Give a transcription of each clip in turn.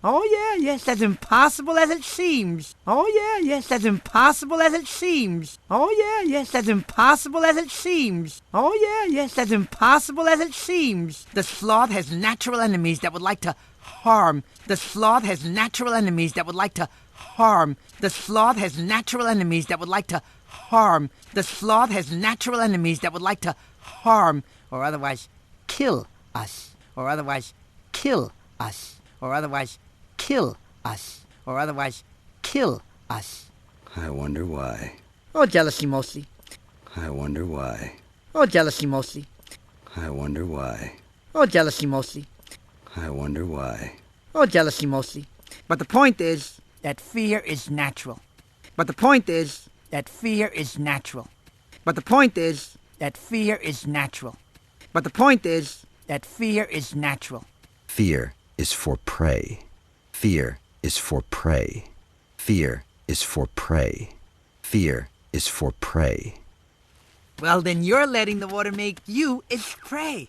Oh, yeah, yes, as impossible as it seems. Oh, yeah, yes, as impossible as it seems. Oh, yeah, yes, as impossible as it seems. Oh, yeah, yes, as impossible as it seems. The sloth has natural enemies that would like to harm. The sloth has natural enemies that would like to harm. The sloth has natural enemies that would like to harm. The sloth has natural enemies that would like to harm, or otherwise kill us, or otherwise kill us, or otherwise kill us, or otherwise kill us. I wonder why. Oh, jealousy mostly. I wonder why. Oh, jealousy mostly. I wonder why. Oh, jealousy mostly. I wonder why. Oh, jealousy mostly. But the point is that fear is natural. But the point is that fear is natural. But the point is that fear is natural. But the point is that fear is natural. Fear is for prey. Fear is for prey. Fear is for prey. Fear is for prey. Well, then you're letting the water make you its prey.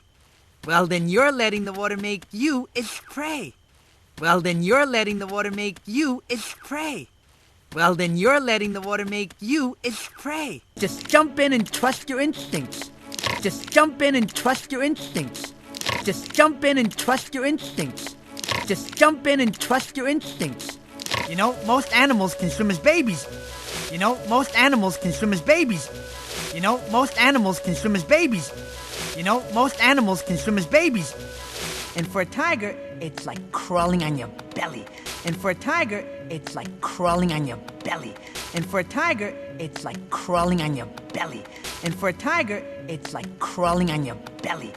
Well, then you're letting the water make you its prey. Well, then you're letting the water make you its prey. Well, then you're letting the water make you its prey. Just jump in and trust your instincts. Just jump in and trust your instincts. Just jump in and trust your instincts. Just jump in and trust your instincts. You know, most animals can swim as babies. You know, most animals can swim as babies. You know, most animals can swim as babies. You know, most animals can swim as babies. And for a tiger, it's like crawling on your belly. And for a tiger, it's like crawling on your belly. And for a tiger, it's like crawling on your belly. And for a tiger, it's like crawling on your belly.